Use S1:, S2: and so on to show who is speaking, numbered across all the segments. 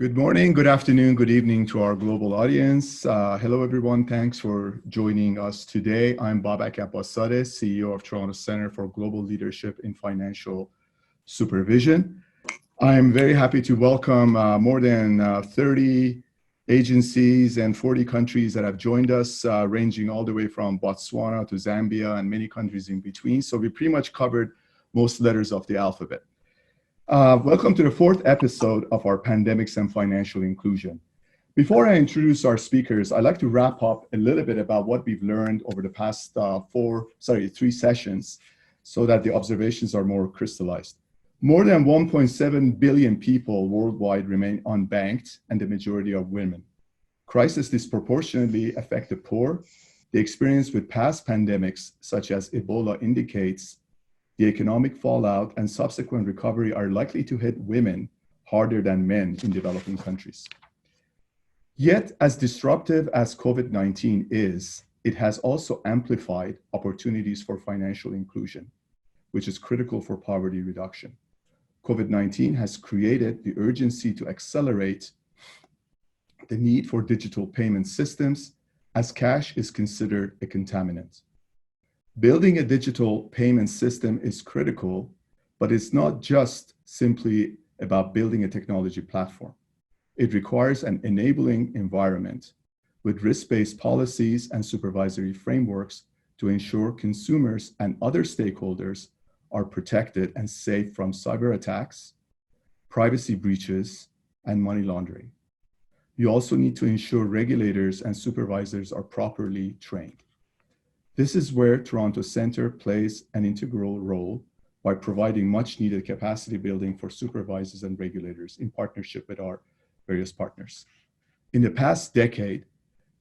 S1: Good morning, good afternoon, good evening to our global audience. Hello, everyone. Thanks for joining us today. I'm Babak Abbassadeh, CEO of Toronto Center for Global Leadership in Financial Supervision. I'm very happy to welcome more than 30 agencies and 40 countries that have joined us, ranging all the way from Botswana to Zambia and many countries in between. So we pretty much covered most letters of the alphabet. Welcome to the fourth episode of our Pandemics and Financial Inclusion. Before I introduce our speakers, I'd like to wrap up a little bit about what we've learned over the past three sessions so that the observations are more crystallized. More than 1.7 billion people worldwide remain unbanked, and the majority are women. Crises disproportionately affect the poor. The experience with past pandemics, such as Ebola, indicates the economic fallout and subsequent recovery are likely to hit women harder than men in developing countries. Yet, as disruptive as COVID-19 is, it has also amplified opportunities for financial inclusion, which is critical for poverty reduction. COVID-19 has created the urgency to accelerate the need for digital payment systems, as cash is considered a contaminant. Building a digital payment system is critical, but it's not just simply about building a technology platform. It requires an enabling environment with risk-based policies and supervisory frameworks to ensure consumers and other stakeholders are protected and safe from cyber attacks, privacy breaches, and money laundering. You also need to ensure regulators and supervisors are properly trained. This is where Toronto Center plays an integral role by providing much needed capacity building for supervisors and regulators in partnership with our various partners. In the past decade,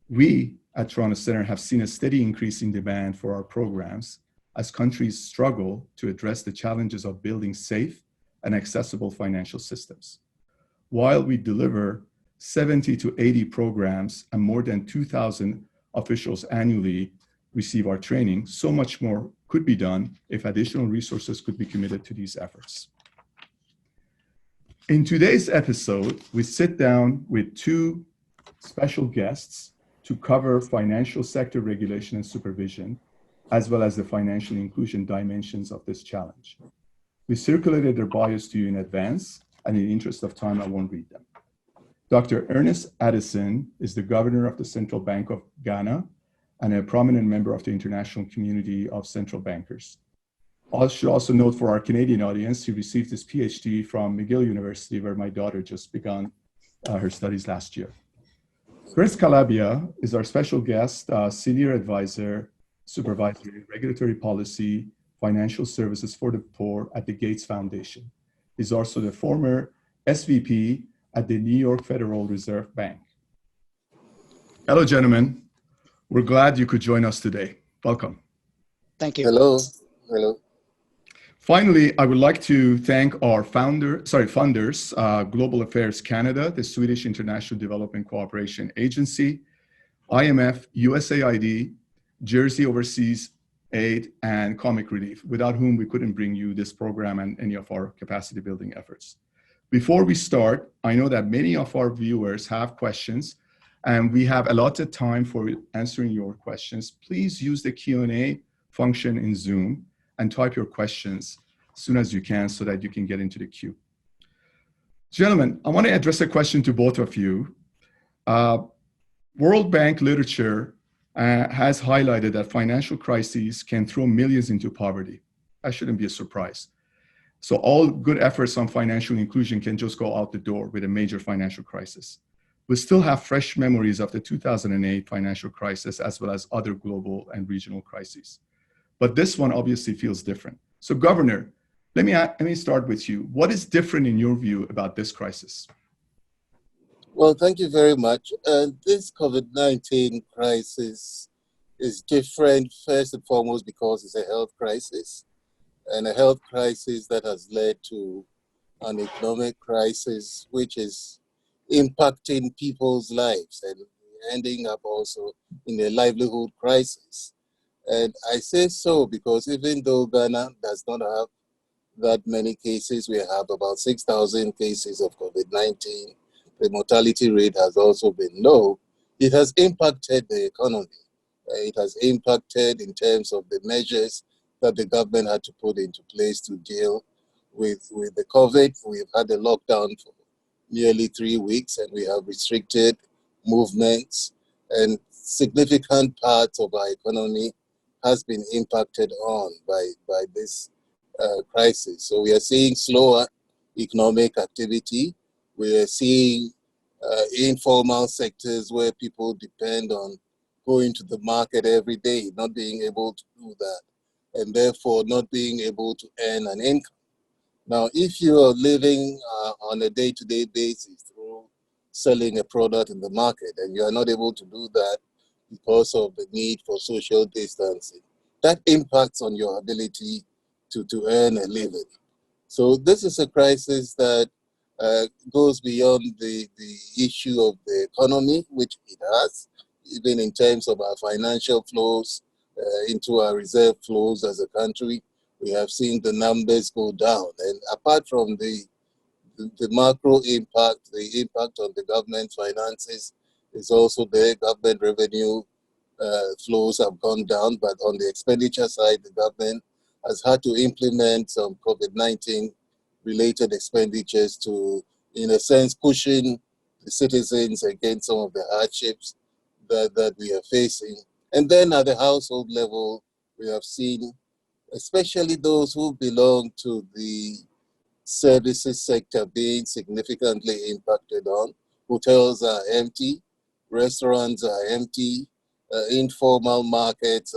S1: we at Toronto Center have seen a steady increase in demand for our programs as countries struggle to address the challenges of building safe and accessible financial systems. While we deliver 70 to 80 programs and more than 2,000 officials annually receive our training, so much more could be done if additional resources could be committed to these efforts. In today's episode, we sit down with two special guests to cover financial sector regulation and supervision, as well as the financial inclusion dimensions of this challenge. We circulated their bios to you in advance, and in the interest of time, I won't read them. Dr. Ernest Addison is the governor of the Central Bank of Ghana and a prominent member of the international community of central bankers. I should also note for our Canadian audience, he received his PhD from McGill University, where my daughter just began her studies last year. Chris Calabia is our special guest, Senior Advisor, Supervisory, Regulatory Policy, Financial Services for the Poor at the Gates Foundation. He's also the former SVP at the New York Federal Reserve Bank. Hello, gentlemen. We're glad you could join us today. Welcome.
S2: Thank you.
S3: Hello. Hello.
S1: Finally, I would like to thank our funders, Global Affairs Canada, the Swedish International Development Cooperation Agency, IMF, USAID, Jersey Overseas Aid, and Comic Relief, without whom we couldn't bring you this program and any of our capacity building efforts. Before we start, I know that many of our viewers have questions, and we have allotted time for answering your questions. Please use the Q&A function in Zoom and type your questions as soon as you can so that you can get into the queue. Gentlemen, I want to address a question to both of you. World Bank literature has highlighted that financial crises can throw millions into poverty. That shouldn't be a surprise. So all good efforts on financial inclusion can just go out the door with a major financial crisis. We still have fresh memories of the 2008 financial crisis, as well as other global and regional crises. But this one obviously feels different. So Governor, let me start with you. What is different in your view about this crisis?
S3: Well, thank you very much. This COVID-19 crisis is different, first and foremost, because it's a health crisis, and a health crisis that has led to an economic crisis, which is impacting people's lives and ending up also in a livelihood crisis. And I say so because even though Ghana does not have that many cases, we have about 6,000 cases of COVID-19 the mortality rate has also been low, it has impacted the economy. It has impacted in terms of the measures that the government had to put into place to deal with the COVID. We've had a lockdown for nearly 3 weeks, and we have restricted movements, and significant parts of our economy has been impacted on by this crisis. So we are seeing slower economic activity. We are seeing informal sectors where people depend on going to the market every day, not being able to do that, and therefore not being able to earn an income. Now, if you are living on a day-to-day basis through selling a product in the market and you are not able to do that because of the need for social distancing, that impacts on your ability to earn a living. So this is a crisis that goes beyond the issue of the economy, which it has, even in terms of our financial flows into our reserve flows as a country. We have seen the numbers go down. And apart from the macro impact, the impact on the government finances is also there. Government revenue flows have gone down, but on the expenditure side, the government has had to implement some COVID-19 related expenditures to, in a sense, cushion the citizens against some of the hardships that we are facing. And then at the household level, we have seen, especially those who belong to the services sector, being significantly impacted on. Hotels are empty, restaurants are empty, informal markets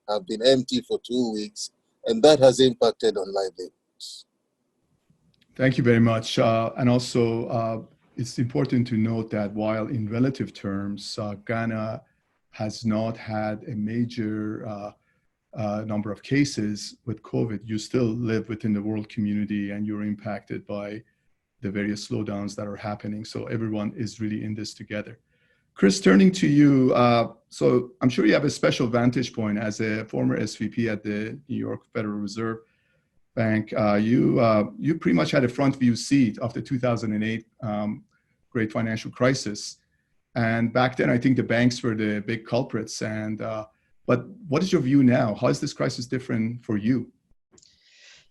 S3: have been empty for 2 weeks, and that has impacted on livelihoods.
S1: Thank you very much. And also, it's important to note that while in relative terms, Ghana has not had a major number of cases with COVID, you still live within the world community and you're impacted by the various slowdowns that are happening. So everyone is really in this together. Chris, turning to you, so I'm sure you have a special vantage point as a former SVP at the New York Federal Reserve Bank. You pretty much had a front view seat of the 2008 great financial crisis. And back then, I think the banks were the big culprits. But what is your view now? How is this crisis different for you?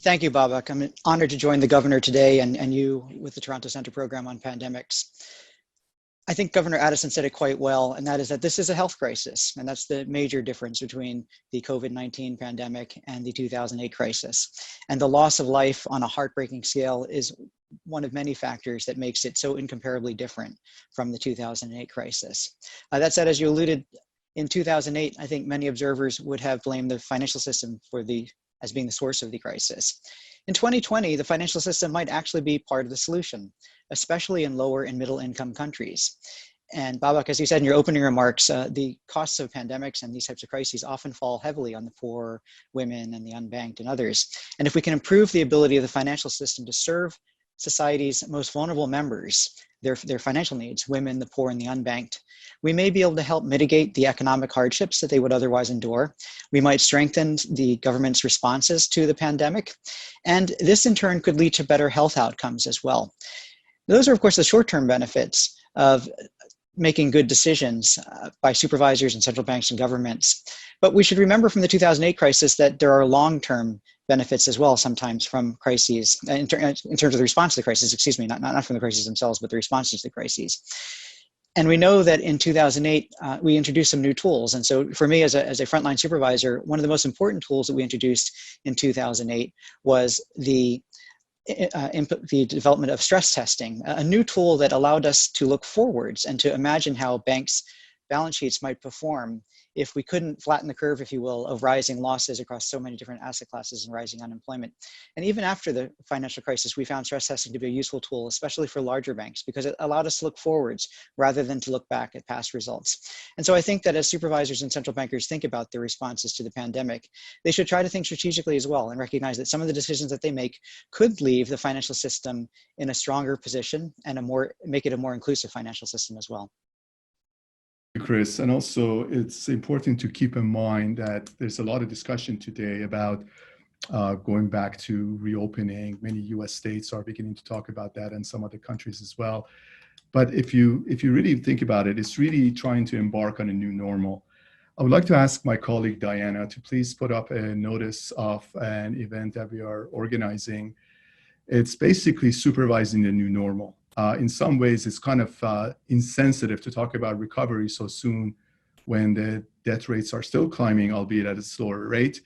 S2: Thank you, Babak. I'm honored to join the governor today and you with the Toronto Centre program on pandemics. I think Governor Addison said it quite well, and that is that this is a health crisis. And that's the major difference between the COVID-19 pandemic and the 2008 crisis. And the loss of life on a heartbreaking scale is one of many factors that makes it so incomparably different from the 2008 crisis. That said, as you alluded, in 2008, I think many observers would have blamed the financial system as being the source of the crisis. In 2020, the financial system might actually be part of the solution, especially in lower and middle income countries. And Babak, as you said in your opening remarks, the costs of pandemics and these types of crises often fall heavily on the poor, women, and the unbanked and others. And if we can improve the ability of the financial system to serve society's most vulnerable members, their financial needs, women, the poor, and the unbanked, we may be able to help mitigate the economic hardships that they would otherwise endure. We might strengthen the government's responses to the pandemic, and this in turn could lead to better health outcomes as well. Those are, of course, the short-term benefits of making good decisions by supervisors and central banks and governments. But we should remember from the 2008 crisis that there are long-term benefits as well sometimes from crises, in terms of the response to the crisis, excuse me, not from the crises themselves, but the responses to the crises. And we know that in 2008, we introduced some new tools. And so for me as a frontline supervisor, one of the most important tools that we introduced in 2008 was the development of stress testing, a new tool that allowed us to look forwards and to imagine how banks' balance sheets might perform if we couldn't flatten the curve, if you will, of rising losses across so many different asset classes and rising unemployment. And even after the financial crisis, we found stress testing to be a useful tool, especially for larger banks, because it allowed us to look forwards rather than to look back at past results. And so I think that as supervisors and central bankers think about their responses to the pandemic, they should try to think strategically as well and recognize that some of the decisions that they make could leave the financial system in a stronger position and make it a more inclusive financial system as well.
S1: Chris, and also it's important to keep in mind that there's a lot of discussion today about going back to reopening. Many US states are beginning to talk about that and some other countries as well. But if you really think about it, it's really trying to embark on a new normal. I would like to ask my colleague Diana to please put up a notice of an event that we are organizing. It's basically supervising the new normal. In some ways, it's kind of insensitive to talk about recovery so soon when the death rates are still climbing, albeit at a slower rate.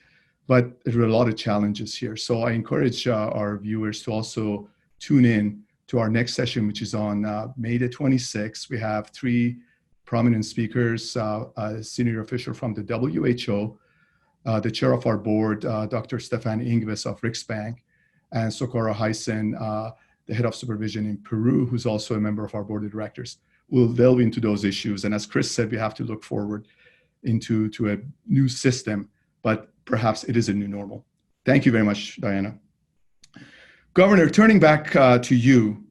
S1: But there are a lot of challenges here. So I encourage our viewers to also tune in to our next session, which is on May the 26th. We have 3 prominent speakers, a senior official from the WHO, the chair of our board, Dr. Stefan Ingves of Riksbank, and Socorro Heisen, the head of supervision in Peru, who's also a member of our board of directors. We'll delve into those issues. And as Chris said, we have to look forward into a new system, but perhaps it is a new normal. Thank you very much, Diana. Governor, turning back to you,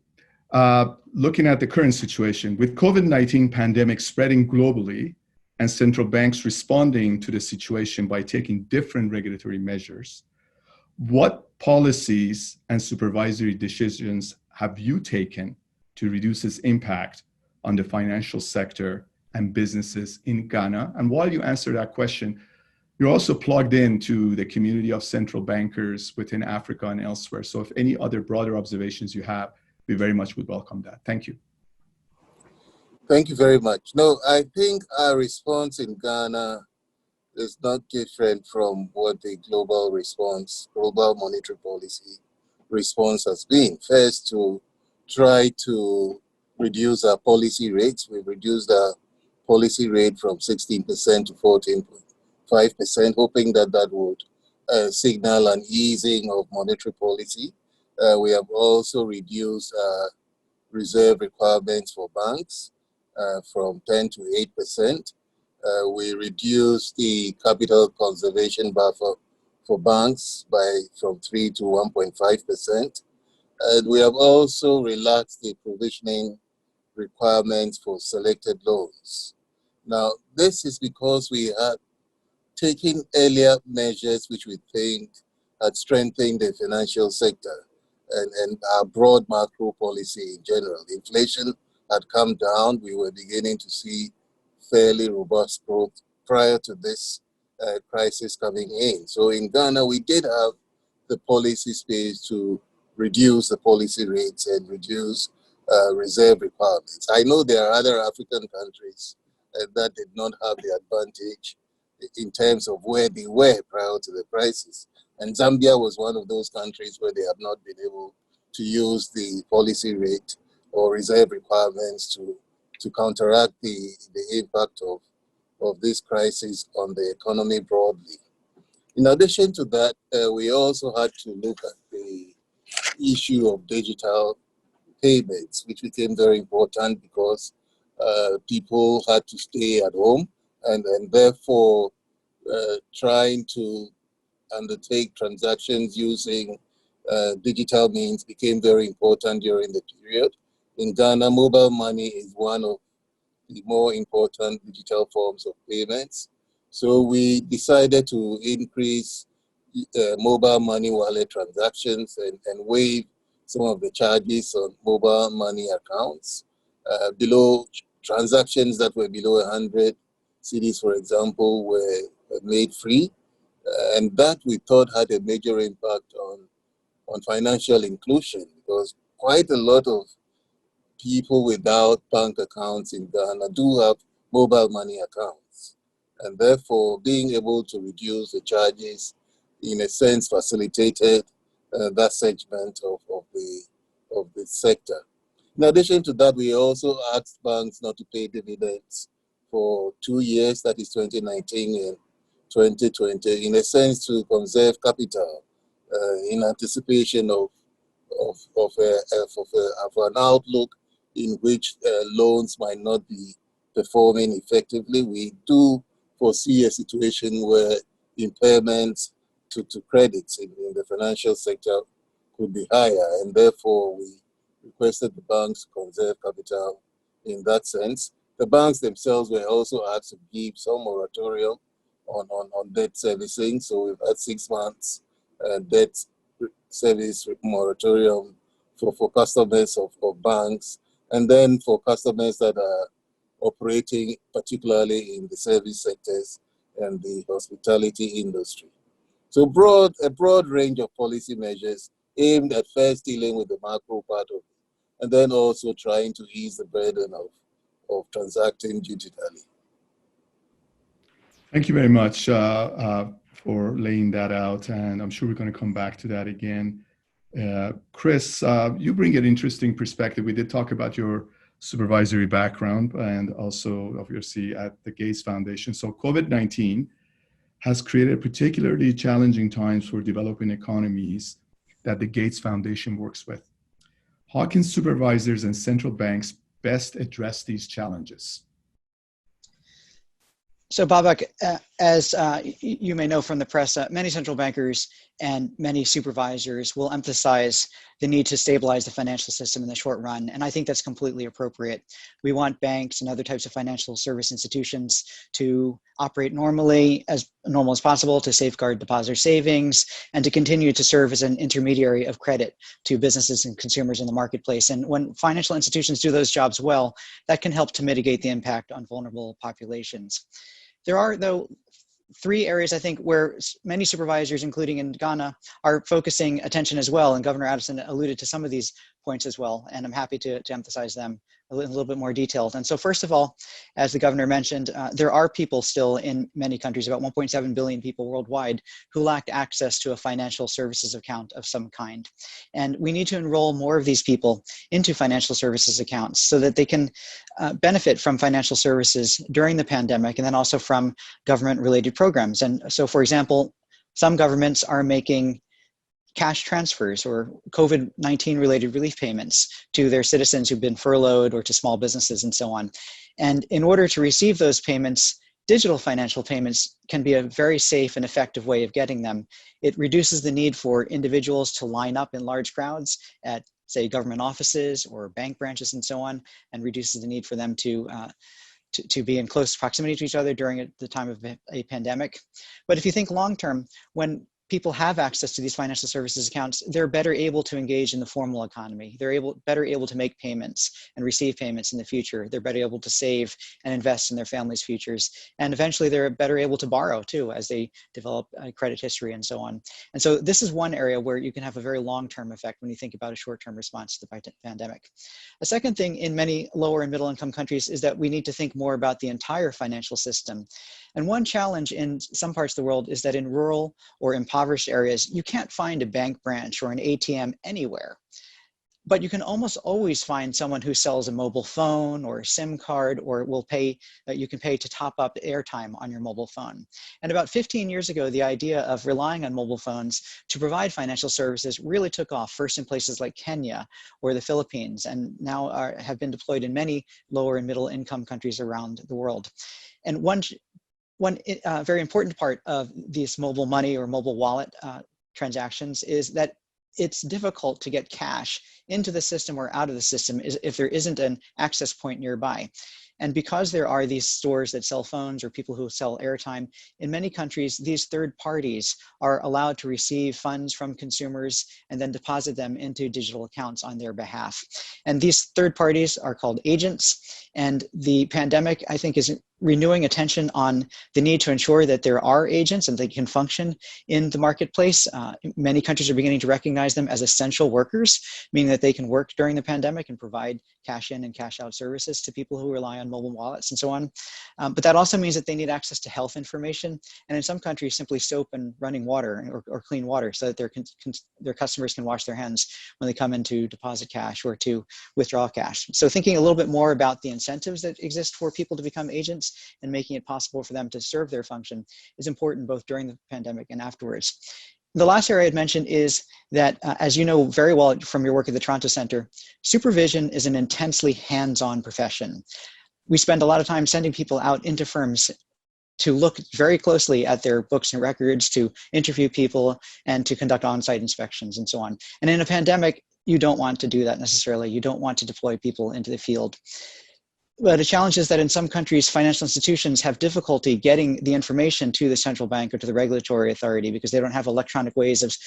S1: looking at the current situation, with COVID-19 pandemic spreading globally and central banks responding to the situation by taking different regulatory measures, what policies and supervisory decisions have you taken to reduce its impact on the financial sector and businesses in Ghana? And while you answer that question, you're also plugged into the community of central bankers within Africa and elsewhere. So if any other broader observations you have, we very much would welcome that. Thank you.
S3: Thank you very much. No, I think our response in Ghana is not different from what the global monetary policy response has been. First, to try to reduce our policy rates. We've reduced our policy rate from 16% to 14.5%, hoping that that would signal an easing of monetary policy. We have also reduced reserve requirements for banks from 10 to 8%. We reduced the capital conservation buffer for banks from 3 to 1.5%. And we have also relaxed the provisioning requirements for selected loans. Now, this is because we had taken earlier measures which we think had strengthened the financial sector and our broad macro policy in general. Inflation had come down. We were beginning to see fairly robust growth prior to this crisis coming in. So in Ghana, we did have the policy space to reduce the policy rates and reduce reserve requirements. I know there are other African countries that did not have the advantage in terms of where they were prior to the crisis. And Zambia was one of those countries where they have not been able to use the policy rate or reserve requirements to counteract the impact of this crisis on the economy broadly. In addition to that, we also had to look at the issue of digital payments, which became very important because people had to stay at home and therefore trying to undertake transactions using digital means became very important during the period. In Ghana, mobile money is one of the more important digital forms of payments. So we decided to increase mobile money wallet transactions and waive some of the charges on mobile money accounts. Below transactions that were below 100 cedis, for example, were made free. And that we thought had a major impact on financial inclusion, because quite a lot of people without bank accounts in Ghana do have mobile money accounts. And therefore, being able to reduce the charges, in a sense, facilitated that segment of the sector. In addition to that, we also asked banks not to pay dividends for 2 years, that is 2019 and 2020, in a sense to conserve capital in anticipation of an outlook in which loans might not be performing effectively. We do foresee a situation where impairments to credits in the financial sector could be higher, and therefore we requested the banks to conserve capital in that sense. The banks themselves were also asked to give some moratorium on debt servicing. So we've had 6 months debt service moratorium for customers of banks and then for customers that are operating particularly in the service sectors and the hospitality industry. So a broad range of policy measures aimed at first dealing with the macro part of it, and then also trying to ease the burden of transacting digitally.
S1: Thank you very much for laying that out, and I'm sure we're going to come back to that again. Chris, you bring an interesting perspective. We did talk about your supervisory background and also obviously at the Gates Foundation. So COVID-19 has created particularly challenging times for developing economies that the Gates Foundation works with. How can supervisors and central banks best address these challenges?
S2: So Babak, as you may know from the press, many central bankers and many supervisors will emphasize the need to stabilize the financial system in the short run. And I think that's completely appropriate. We want banks and other types of financial service institutions to operate normally, as normal as possible, to safeguard depositor savings, and to continue to serve as an intermediary of credit to businesses and consumers in the marketplace. And when financial institutions do those jobs well, that can help to mitigate the impact on vulnerable populations. There are, though, three areas, I think, where many supervisors, including in Ghana, are focusing attention as well. And Governor Addison alluded to some of these points as well, and I'm happy to emphasize them a little bit more detailed. And so first of all, as the governor mentioned, there are people still in many countries, about 1.7 billion people worldwide, who lack access to a financial services account of some kind. And we need to enroll more of these people into financial services accounts so that they can benefit from financial services during the pandemic, and then also from government-related programs. And so, for example, some governments are making cash transfers or COVID-19 related relief payments to their citizens who've been furloughed, or to small businesses and so on. And in order to receive those payments, digital financial payments can be a very safe and effective way of getting them. It reduces the need for individuals to line up in large crowds at, say, government offices or bank branches and so on, and reduces the need for them to be in close proximity to each other during the time of a pandemic. But if you think long term, when people have access to these financial services accounts, they're better able to engage in the formal economy. They're better able to make payments and receive payments in the future. They're better able to save and invest in their family's futures. And eventually they're better able to borrow too, as they develop a credit history and so on. And so this is one area where you can have a very long-term effect when you think about a short-term response to the pandemic. A second thing in many lower and middle income countries is that we need to think more about the entire financial system. And one challenge in some parts of the world is that in rural or impoverished areas, you can't find a bank branch or an ATM anywhere. But you can almost always find someone who sells a mobile phone or a SIM card, or you can pay to top up airtime on your mobile phone. And about 15 years ago, the idea of relying on mobile phones to provide financial services really took off, first in places like Kenya or the Philippines, and now have been deployed in many lower and middle income countries around the world. And one very important part of these mobile money or mobile wallet transactions is that it's difficult to get cash into the system or out of the system if there isn't an access point nearby. And because there are these stores that sell phones or people who sell airtime, in many countries, these third parties are allowed to receive funds from consumers and then deposit them into digital accounts on their behalf. And these third parties are called agents. And the pandemic, I think, is renewing attention on the need to ensure that there are agents and they can function in the marketplace. Many countries are beginning to recognize them as essential workers, meaning that they can work during the pandemic and provide cash in and cash out services to people who rely on mobile wallets and so on. But that also means that they need access to health information, and in some countries, simply soap and running water or clean water, so that their customers can wash their hands when they come in to deposit cash or to withdraw cash. So thinking a little bit more about the incentives that exist for people to become agents and making it possible for them to serve their function is important both during the pandemic and afterwards. The last area I'd mention is that, as you know very well from your work at the Toronto Centre, supervision is an intensely hands-on profession. We spend a lot of time sending people out into firms to look very closely at their books and records, to interview people, and to conduct on-site inspections and so on. And in a pandemic, you don't want to do that necessarily. You don't want to deploy people into the field. But a challenge is that in some countries, financial institutions have difficulty getting the information to the central bank or to the regulatory authority because they don't have electronic ways of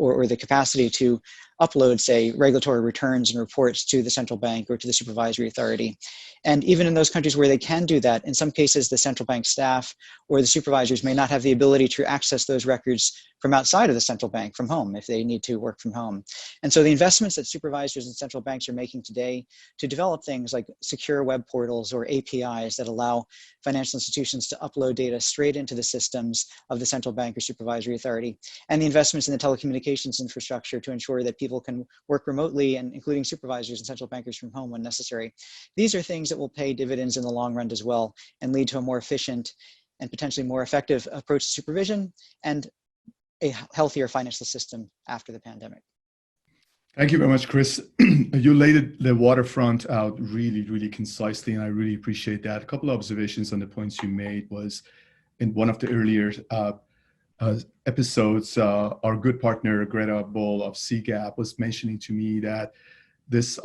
S2: or the capacity to upload, say, regulatory returns and reports to the central bank or to the supervisory authority. And even in those countries where they can do that, in some cases, the central bank staff or the supervisors may not have the ability to access those records from outside of the central bank, from home, if they need to work from home. And so the investments that supervisors and central banks are making today to develop things like secure web portals or APIs that allow financial institutions to upload data straight into the systems of the central bank or supervisory authority, and the investments in the telecommunications infrastructure to ensure that people can work remotely, and including supervisors and central bankers from home when necessary. These are things that will pay dividends in the long run as well and lead to a more efficient and potentially more effective approach to supervision and a healthier financial system after the pandemic.
S1: Thank you very much, Chris. You laid the waterfront out really, really concisely, and I really appreciate that. A couple of observations on the points you made was in one of the earlier episodes, our good partner, Greta Bull of CGAP, was mentioning to me that this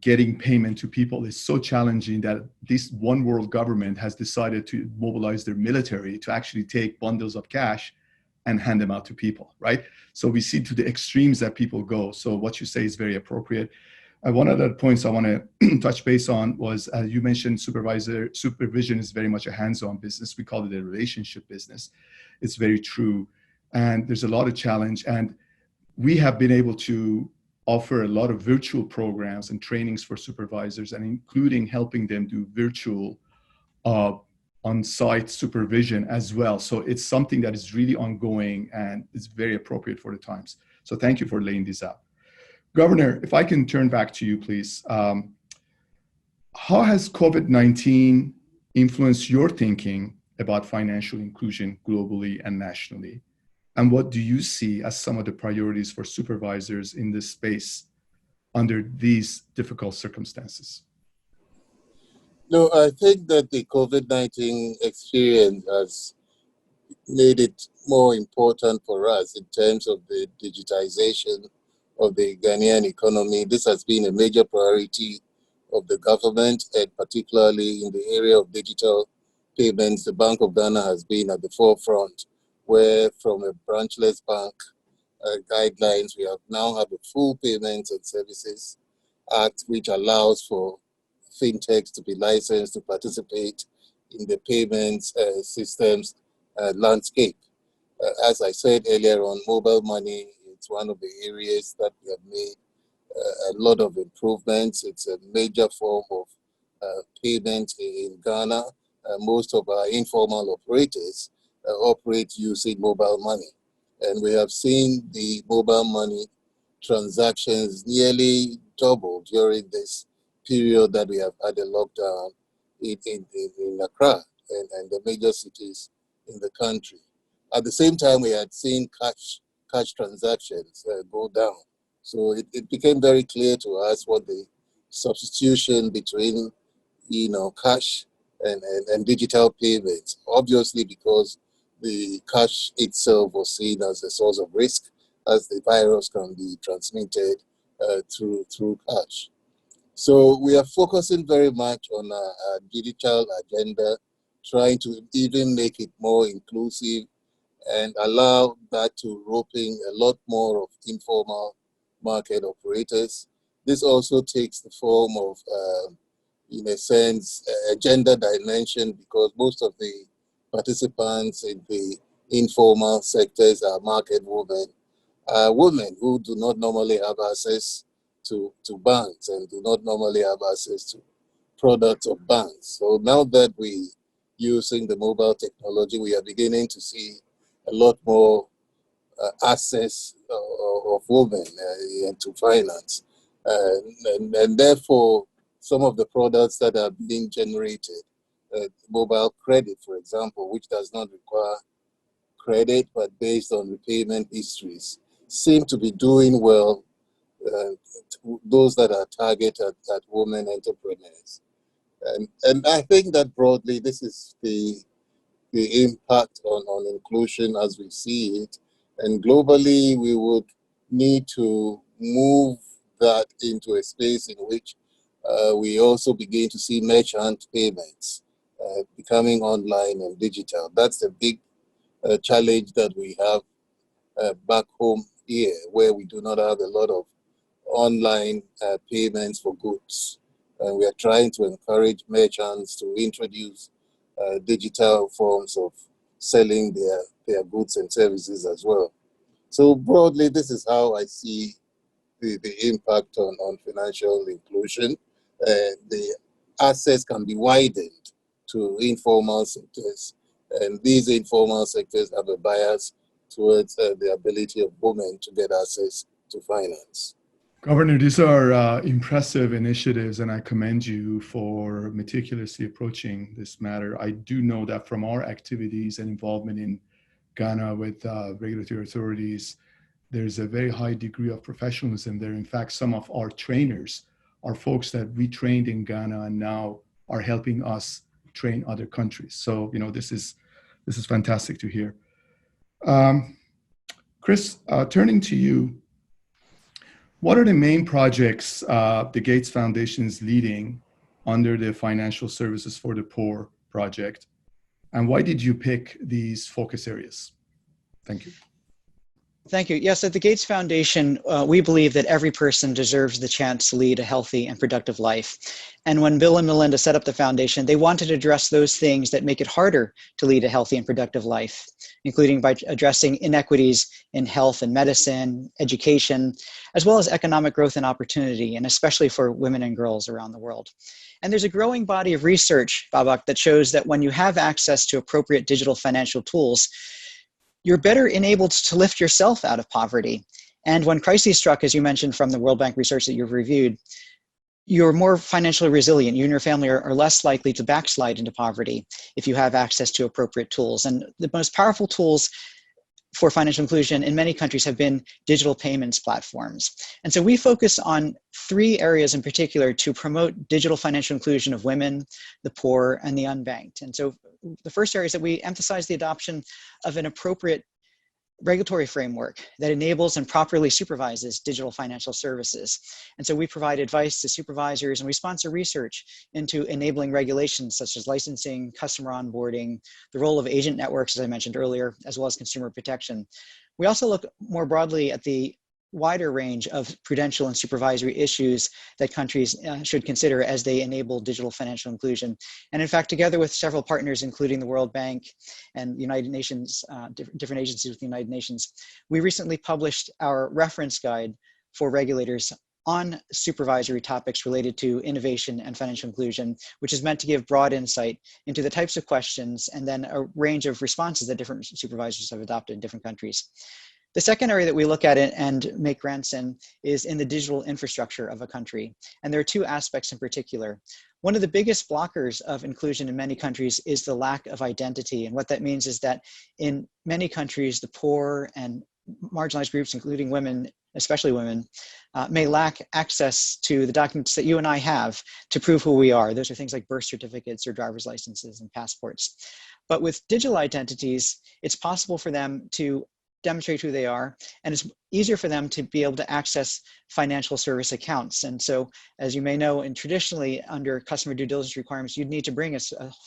S1: getting payment to people is so challenging that this one world government has decided to mobilize their military to actually take bundles of cash and hand them out to people, right? So we see to the extremes that people go. So what you say is very appropriate. One of the points I want to touch base on was, you mentioned supervision is very much a hands-on business. We call it a relationship business. It's very true. And there's a lot of challenge. And we have been able to offer a lot of virtual programs and trainings for supervisors, and including helping them do virtual on-site supervision as well. So it's something that is really ongoing and is very appropriate for the times. So thank you for laying this out. Governor, if I can turn back to you, please. How has COVID-19 influenced your thinking about financial inclusion globally and nationally? And what do you see as some of the priorities for supervisors in this space under these difficult circumstances?
S3: No, I think that the COVID-19 experience has made it more important for us in terms of the digitization of the Ghanaian economy. This has been a major priority of the government, and particularly in the area of digital payments. The Bank of Ghana has been at the forefront, where from a branchless bank guidelines, we now have a full Payments and Services Act, which allows for fintechs to be licensed to participate in the payments systems landscape. As I said earlier on, mobile money, it's one of the areas that we have made a lot of improvements. It's a major form of payment in Ghana. Most of our informal operators operate using mobile money. And we have seen the mobile money transactions nearly double during this period that we have had a lockdown in Accra and the major cities in the country. At the same time, we had seen cash transactions go down. So it became very clear to us what the substitution between, cash and digital payments, obviously because the cash itself was seen as a source of risk, as the virus can be transmitted through cash. So we are focusing very much on our digital agenda, trying to even make it more inclusive and allow that to rope in a lot more of informal market operators. This also takes the form of, in a sense, a gender dimension, because most of the participants in the informal sectors are market women who do not normally have access to banks and do not normally have access to products of banks. So now that we using the mobile technology, we are beginning to see a lot more access of women into finance. And therefore, some of the products that are being generated, mobile credit, for example, which does not require credit but based on repayment histories, seem to be doing well, those that are targeted at women entrepreneurs. And I think that broadly, this is the impact on inclusion as we see it. And globally, we would need to move that into a space in which we also begin to see merchant payments becoming online and digital. That's the big challenge that we have back home here, where we do not have a lot of online payments for goods. And we are trying to encourage merchants to introduce digital forms of selling their goods and services as well. So broadly, this is how I see the impact on financial inclusion. The access can be widened to informal sectors, and these informal sectors have a bias towards the ability of women to get access to finance.
S1: Governor, these are impressive initiatives, and I commend you for meticulously approaching this matter. I do know that from our activities and involvement in Ghana with regulatory authorities, there's a very high degree of professionalism there. In fact, some of our trainers are folks that we trained in Ghana and now are helping us train other countries. So, this is fantastic to hear. Chris, turning to you, what are the main projects the Gates Foundation is leading under the Financial Services for the Poor project? And why did you pick these focus areas? Thank you.
S2: Thank you. Yes, at the Gates Foundation, we believe that every person deserves the chance to lead a healthy and productive life. And when Bill and Melinda set up the foundation, they wanted to address those things that make it harder to lead a healthy and productive life, including by addressing inequities in health and medicine, education, as well as economic growth and opportunity, and especially for women and girls around the world. And there's a growing body of research, Babak, that shows that when you have access to appropriate digital financial tools, you're better enabled to lift yourself out of poverty. And when crises struck, as you mentioned from the World Bank research that you've reviewed, you're more financially resilient. You and your family are less likely to backslide into poverty if you have access to appropriate tools. And the most powerful tools for financial inclusion in many countries have been digital payments platforms. And so we focus on three areas in particular to promote digital financial inclusion of women, the poor, and the unbanked. And so the first area is that we emphasize the adoption of an appropriate regulatory framework that enables and properly supervises digital financial services. And so we provide advice to supervisors, and we sponsor research into enabling regulations such as licensing, customer onboarding, the role of agent networks, as I mentioned earlier, as well as consumer protection. We also look more broadly at the wider range of prudential and supervisory issues that countries should consider as they enable digital financial inclusion. And in fact, together with several partners, including the World Bank and the United Nations, different agencies with the United Nations, we recently published our reference guide for regulators on supervisory topics related to innovation and financial inclusion, which is meant to give broad insight into the types of questions and then a range of responses that different supervisors have adopted in different countries. The second area that we look at it and make grants in is in the digital infrastructure of a country. And there are two aspects in particular. One of the biggest blockers of inclusion in many countries is the lack of identity. And what that means is that in many countries, the poor and marginalized groups, including women, especially women, may lack access to the documents that you and I have to prove who we are. Those are things like birth certificates or driver's licenses and passports. But with digital identities, it's possible for them to demonstrate who they are, and it's easier for them to be able to access financial service accounts. And so, as you may know, and traditionally under customer due diligence requirements, you'd need to bring a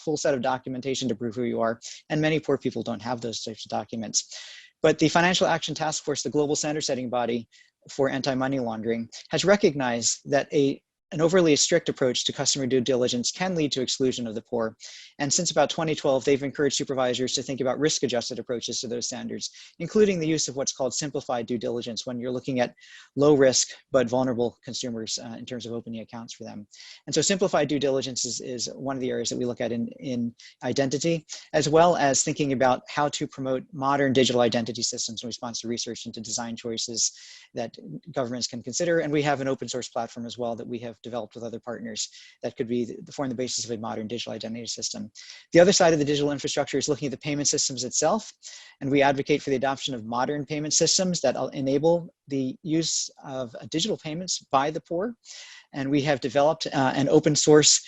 S2: full set of documentation to prove who you are, and many poor people don't have those types of documents. But the Financial Action Task Force, the global standard setting body for anti-money laundering, has recognized that an overly strict approach to customer due diligence can lead to exclusion of the poor. And since about 2012, they've encouraged supervisors to think about risk-adjusted approaches to those standards, including the use of what's called simplified due diligence when you're looking at low risk but vulnerable consumers in terms of opening accounts for them. And so simplified due diligence is one of the areas that we look at in identity, as well as thinking about how to promote modern digital identity systems in response to research into design choices that governments can consider. And we have an open source platform as well that we have developed with other partners that could form the basis of a modern digital identity system. The other side of the digital infrastructure is looking at the payment systems itself. And we advocate for the adoption of modern payment systems that enable the use of digital payments by the poor. And we have developed an open source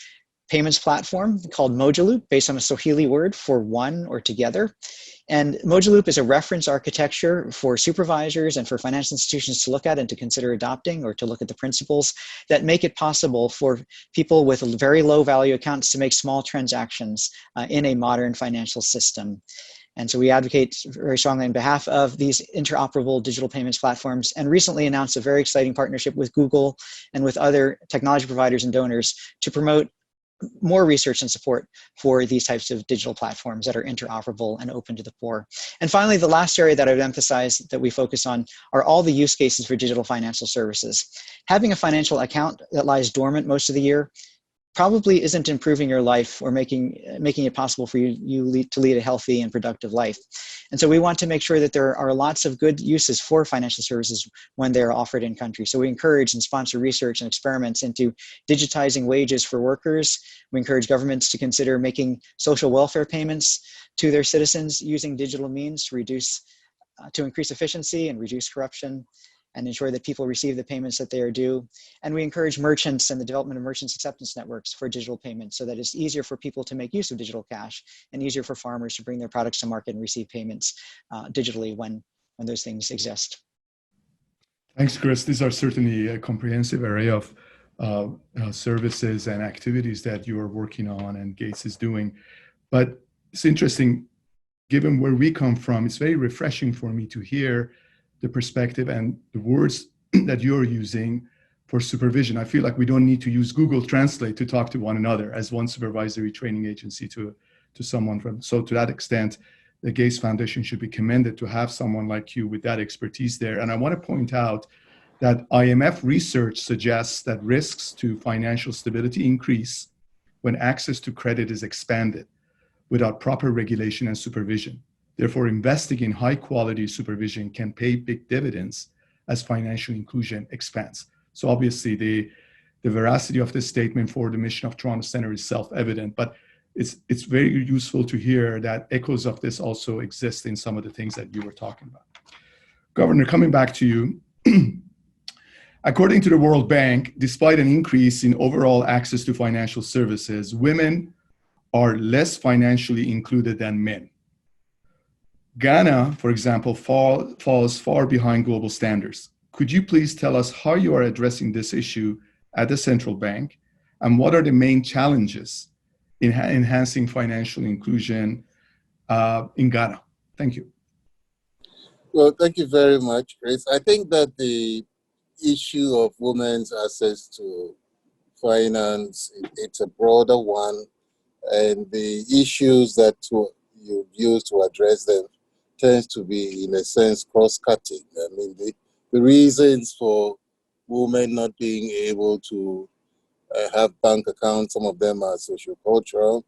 S2: payments platform called Mojaloop, based on a Swahili word for one or together. And Mojaloop is a reference architecture for supervisors and for financial institutions to look at and to consider adopting, or to look at the principles that make it possible for people with very low value accounts to make small transactions in a modern financial system. And so we advocate very strongly on behalf of these interoperable digital payments platforms, and recently announced a very exciting partnership with Google and with other technology providers and donors to promote more research and support for these types of digital platforms that are interoperable and open to the poor. And finally, the last area that I would emphasize that we focus on are all the use cases for digital financial services. Having a financial account that lies dormant most of the year probably isn't improving your life or making it possible for you to lead a healthy and productive life. And so we want to make sure that there are lots of good uses for financial services when they're offered in country. So we encourage and sponsor research and experiments into digitizing wages for workers. We encourage governments to consider making social welfare payments to their citizens using digital means to increase efficiency and reduce corruption, and ensure that people receive the payments that they are due. And we encourage merchants and the development of merchants acceptance networks for digital payments so that it's easier for people to make use of digital cash and easier for farmers to bring their products to market and receive payments digitally when those things exist.
S1: Thanks, Chris. These are certainly a comprehensive array of services and activities that you are working on and Gates is doing. But it's interesting, given where we come from, it's very refreshing for me to hear the perspective and the words that you're using for supervision. I feel like we don't need to use Google Translate to talk to one another as one supervisory training agency to someone from. So to that extent, the Gates Foundation should be commended to have someone like you with that expertise there. And I want to point out that IMF research suggests that risks to financial stability increase when access to credit is expanded without proper regulation and supervision. Therefore, investing in high-quality supervision can pay big dividends as financial inclusion expands. So obviously, the veracity of this statement for the mission of Toronto Centre is self-evident, but it's very useful to hear that echoes of this also exist in some of the things that you were talking about. Governor, coming back to you, according to the World Bank, despite an increase in overall access to financial services, women are less financially included than men. Ghana, for example, falls far behind global standards. Could you please tell us how you are addressing this issue at the central bank, and what are the main challenges in enhancing financial inclusion in Ghana? Thank you.
S3: Well, thank you very much, Chris. I think that the issue of women's access to finance, it's a broader one, and the issues that you use to address them tends to be, in a sense, cross-cutting. I mean, the reasons for women not being able to have bank accounts, some of them are sociocultural,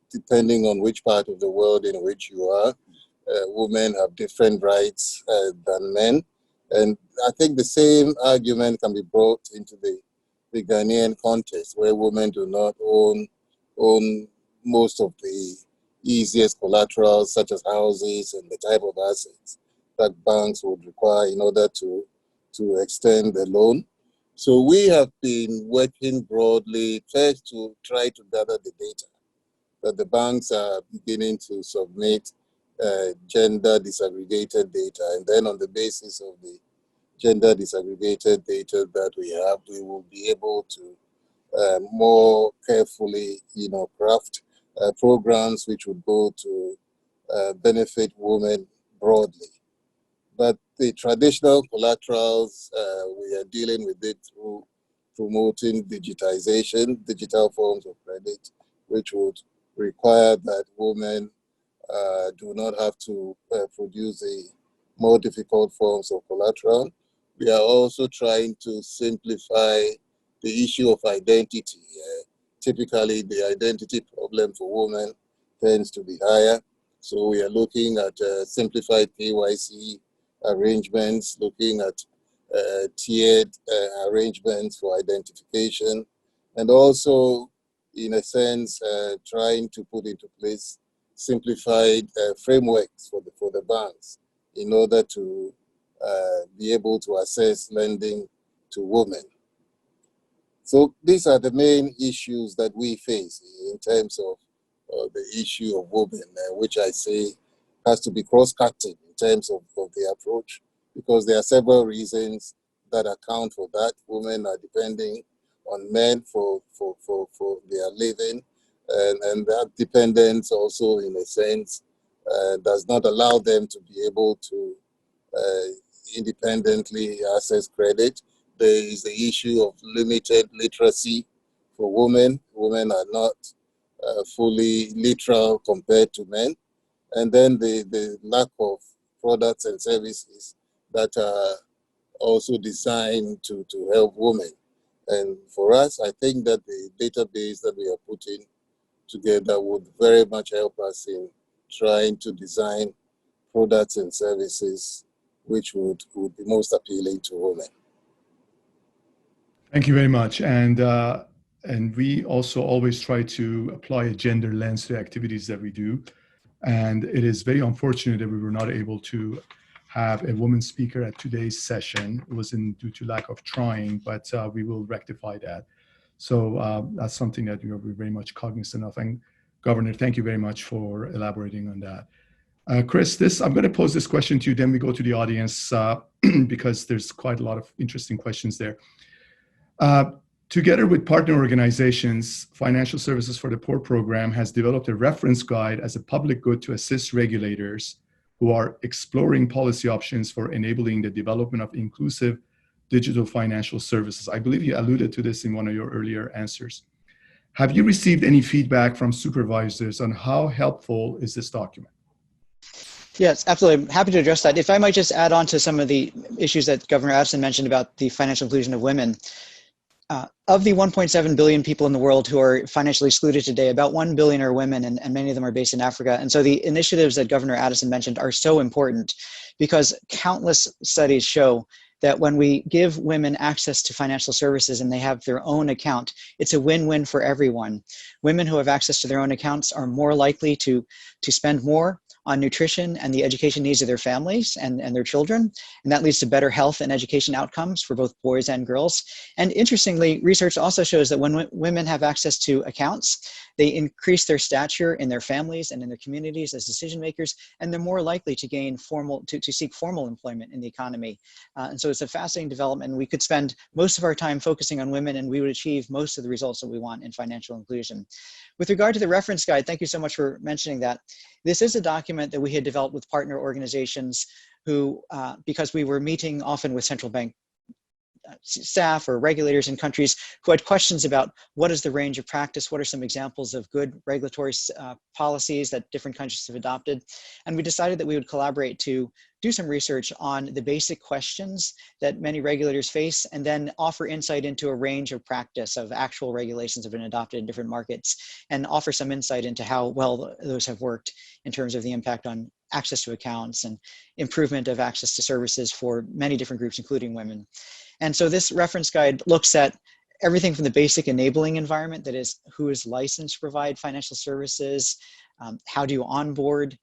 S3: depending on which part of the world in which you are. Women have different rights than men. And I think the same argument can be brought into the Ghanaian context, where women do not own most of the easiest collaterals, such as houses and the type of assets that banks would require in order to extend the loan. So we have been working broadly, first to try to gather the data that the banks are beginning to submit gender disaggregated data, and then on the basis of the gender disaggregated data that we have, we will be able to more carefully, craft programs which would go to benefit women broadly. But the traditional collaterals, we are dealing with it through promoting digitization, digital forms of credit, which would require that women do not have to produce the more difficult forms of collateral. We are also trying to simplify the issue of identity. Typically, the identity problem for women tends to be higher. So we are looking at simplified KYC arrangements, looking at tiered arrangements for identification, and also, in a sense, trying to put into place simplified frameworks for the banks in order to be able to assess lending to women. So these are the main issues that we face in terms of the issue of women, which I say has to be cross-cutting in terms of the approach, because there are several reasons that account for that. Women are depending on men for their living, and that dependence also, in a sense, does not allow them to be able to independently access credit. There is the issue of limited literacy for women. Women are not fully literal compared to men. And then the lack of products and services that are also designed to help women. And for us, I think that the database that we are putting together would very much help us in trying to design products and services which would be most appealing to women.
S1: Thank you very much. And we also always try to apply a gender lens to activities that we do. And it is very unfortunate that we were not able to have a woman speaker at today's session. It wasn't due to lack of trying, but we will rectify that. So that's something that we're very much cognizant of. And Governor, thank you very much for elaborating on that. Chris, I'm going to pose this question to you, then we go to the audience because there's quite a lot of interesting questions there. Together with partner organizations, Financial Services for the Poor program has developed a reference guide as a public good to assist regulators who are exploring policy options for enabling the development of inclusive digital financial services. I believe you alluded to this in one of your earlier answers. Have you received any feedback from supervisors on how helpful is this document?
S2: Yes, absolutely. I'm happy to address that. If I might just add on to some of the issues that Governor Addison mentioned about the financial inclusion of women. Of the 1.7 billion people in the world who are financially excluded today, about 1 billion are women, and many of them are based in Africa. And so the initiatives that Governor Addison mentioned are so important because countless studies show that when we give women access to financial services and they have their own account, it's a win-win for everyone. Women who have access to their own accounts are more likely to spend more on nutrition and the education needs of their families and their children. And that leads to better health and education outcomes for both boys and girls. And interestingly, research also shows that when women have access to accounts, they increase their stature in their families and in their communities as decision makers, and they're more likely to gain to seek formal employment in the economy. And so it's a fascinating development. We could spend most of our time focusing on women and we would achieve most of the results that we want in financial inclusion. With regard to the reference guide, thank you so much for mentioning that. This is a document that we had developed with partner organizations who, because we were meeting often with central bank staff or regulators in countries who had questions about what is the range of practice, what are some examples of good regulatory policies that different countries have adopted. And we decided that we would collaborate to do some research on the basic questions that many regulators face and then offer insight into a range of practice of actual regulations that have been adopted in different markets and offer some insight into how well those have worked in terms of the impact on access to accounts and improvement of access to services for many different groups, including women. And so this reference guide looks at everything from the basic enabling environment, that is, who is licensed to provide financial services, how do you onboard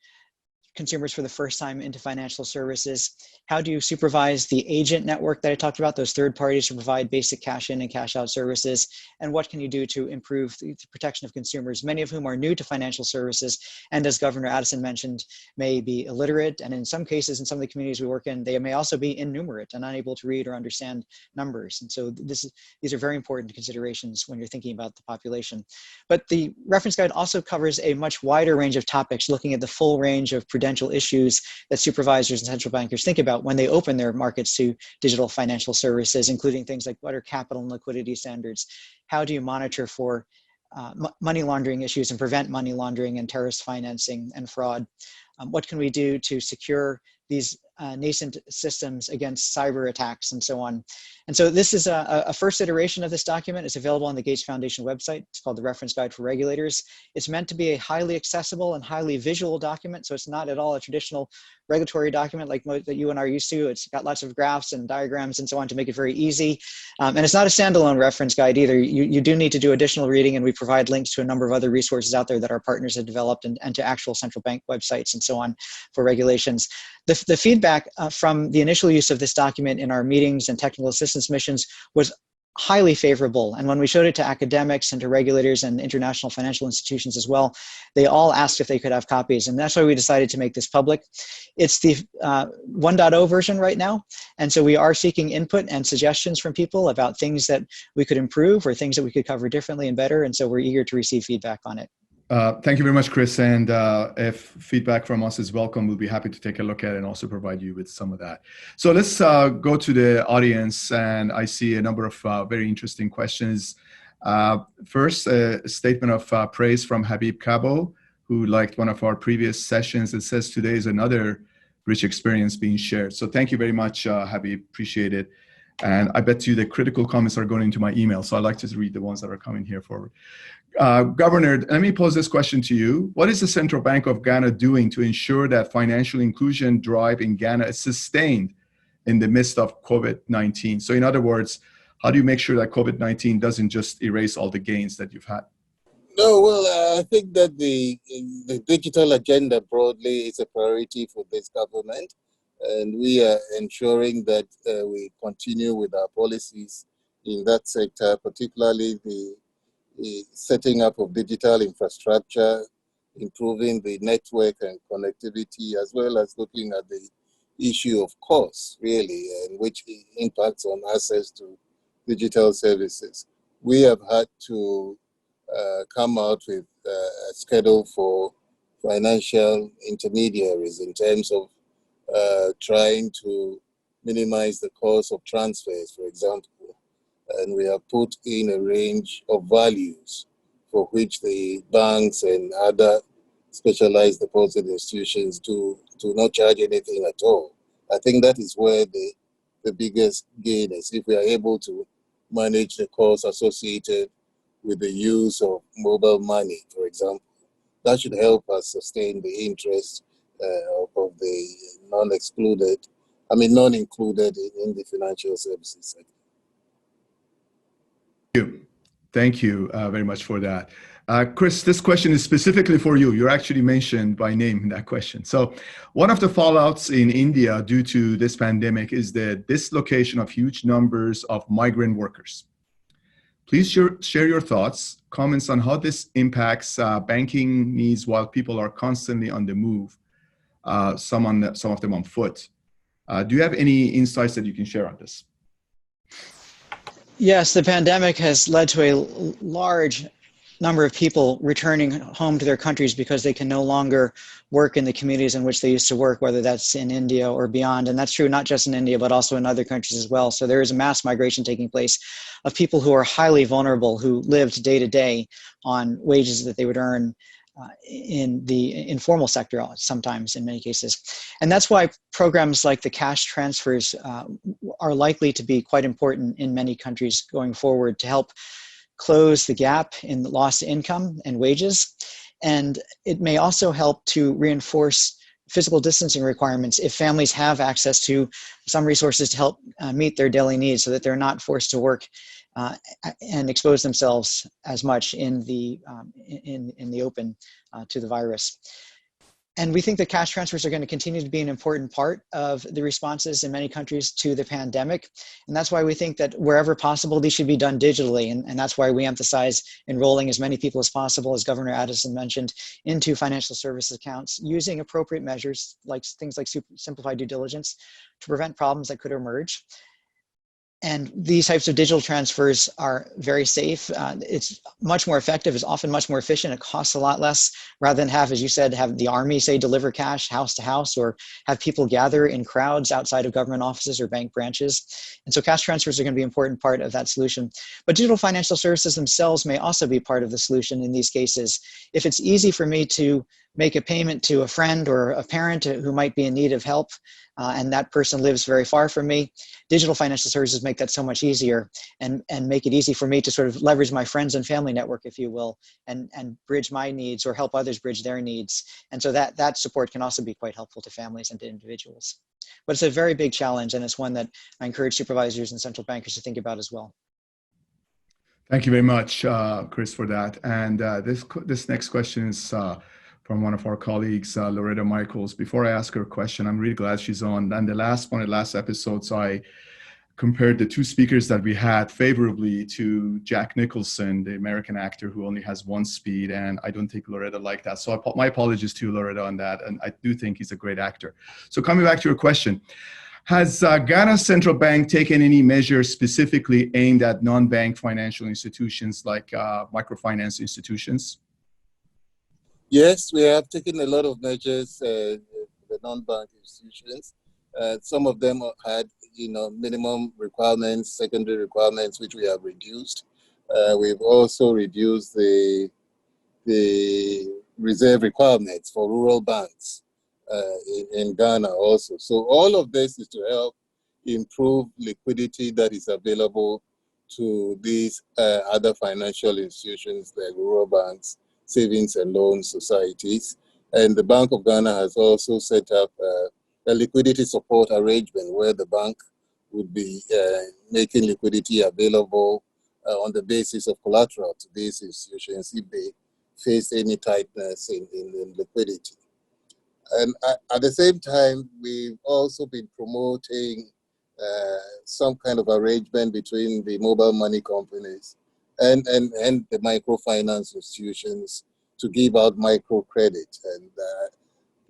S2: consumers for the first time into financial services, how do you supervise the agent network that I talked about, those third parties who provide basic cash in and cash out services, and what can you do to improve the protection of consumers, many of whom are new to financial services, and as Governor Addison mentioned, may be illiterate, and in some cases, in some of the communities we work in, they may also be innumerate and unable to read or understand numbers. And so these are very important considerations when you're thinking about the population. But the reference guide also covers a much wider range of topics, looking at the full range of prudential issues that supervisors and central bankers think about when they open their markets to digital financial services, including things like what are capital and liquidity standards? How do you monitor for money laundering issues and prevent money laundering and terrorist financing and fraud? What can we do to secure these nascent systems against cyber attacks and so on? And so this is a first iteration of this document. It's available on the Gates Foundation website. It's called the Reference Guide for Regulators. It's meant to be a highly accessible and highly visual document. So it's not at all a traditional regulatory document like that you and I are used to. It's got lots of graphs and diagrams and so on to make it very easy. And it's not a standalone reference guide either. You do need to do additional reading, and we provide links to a number of other resources out there that our partners have developed and to actual central bank websites and so on for regulations. The feedback from the initial use of this document in our meetings and technical assistance missions was highly favorable. And when we showed it to academics and to regulators and international financial institutions as well, they all asked if they could have copies. And that's why we decided to make this public. It's the 1.0 version right now. And so we are seeking input and suggestions from people about things that we could improve or things that we could cover differently and better. And so we're eager to receive feedback on it.
S1: Thank you very much, Chris. And if feedback from us is welcome, we'll be happy to take a look at it and also provide you with some of that. So let's go to the audience, and I see a number of very interesting questions. First, a statement of praise from Habib Kabo, who liked one of our previous sessions. It says today is another rich experience being shared. So thank you very much, Habib. Appreciate it. And I bet you the critical comments are going into my email, so I like to read the ones that are coming here forward. Governor, let me pose this question to you. What is the Central Bank of Ghana doing to ensure that financial inclusion drive in Ghana is sustained in the midst of COVID-19? So in other words, how do you make sure that COVID-19 doesn't just erase all the gains that you've had?
S3: No, well, I think that the digital agenda broadly is a priority for this government, and we are ensuring that we continue with our policies in that sector, particularly the setting up of digital infrastructure, improving the network and connectivity, as well as looking at the issue of cost, really, and which impacts on access to digital services. We have had to come out with a schedule for financial intermediaries in terms of trying to minimize the cost of transfers, for example. And we have put in a range of values for which the banks and other specialized deposit institutions do not charge anything at all. I think that is where the biggest gain is. If we are able to manage the costs associated with the use of mobile money, for example, that should help us sustain the interest of the non-included in the financial services sector.
S1: Thank you very much for that. Chris, this question is specifically for you. You're actually mentioned by name in that question. So one of the fallouts in India due to this pandemic is the dislocation of huge numbers of migrant workers. Please share your thoughts, comments on how this impacts banking needs while people are constantly on the move, some of them on foot. Do you have any insights that you can share on this?
S2: Yes, the pandemic has led to a large number of people returning home to their countries because they can no longer work in the communities in which they used to work, whether that's in India or beyond. And that's true not just in India, but also in other countries as well. So there is a mass migration taking place of people who are highly vulnerable, who lived day to day on wages that they would earn in the informal sector sometimes in many cases. And that's why programs like the cash transfers are likely to be quite important in many countries going forward to help close the gap in lost income and wages. And it may also help to reinforce physical distancing requirements if families have access to some resources to help meet their daily needs so that they're not forced to work and expose themselves as much in the open to the virus. And we think that cash transfers are going to continue to be an important part of the responses in many countries to the pandemic. And that's why we think that wherever possible, these should be done digitally. And that's why we emphasize enrolling as many people as possible, as Governor Addison mentioned, into financial services accounts, using appropriate measures like things like simplified due diligence to prevent problems that could emerge. And these types of digital transfers are very safe. It's much more effective, it's often much more efficient. It costs a lot less rather than have, as you said, have the army say deliver cash house to house or have people gather in crowds outside of government offices or bank branches. And so cash transfers are going to be an important part of that solution. But digital financial services themselves may also be part of the solution in these cases. If it's easy for me to make a payment to a friend or a parent who might be in need of help, and that person lives very far from me, digital financial services make that so much easier and make it easy for me to sort of leverage my friends and family network, if you will, and bridge my needs or help others bridge their needs. And so that support can also be quite helpful to families and to individuals. But it's a very big challenge, and it's one that I encourage supervisors and central bankers to think about as well.
S1: Thank you very much, Chris, for that. And this next question is from one of our colleagues, Loretta Michaels. Before I ask her a question, I'm really glad she's on. And one of the last episodes, I compared the two speakers that we had favorably to Jack Nicholson, the American actor who only has one speed. And I don't think Loretta liked that. So my apologies to Loretta on that. And I do think he's a great actor. So coming back to your question, has Ghana's central bank taken any measures specifically aimed at non-bank financial institutions like microfinance institutions?
S3: Yes, we have taken a lot of measures, the non-bank institutions. Some of them had, minimum requirements, secondary requirements, which we have reduced. We've also reduced the reserve requirements for rural banks in Ghana also. So all of this is to help improve liquidity that is available to these other financial institutions like rural banks, savings and loan societies. And the Bank of Ghana has also set up a liquidity support arrangement where the bank would be making liquidity available on the basis of collateral to these institutions if they face any tightness in liquidity. And at the same time, we've also been promoting some kind of arrangement between the mobile money companies and the microfinance institutions to give out microcredit. And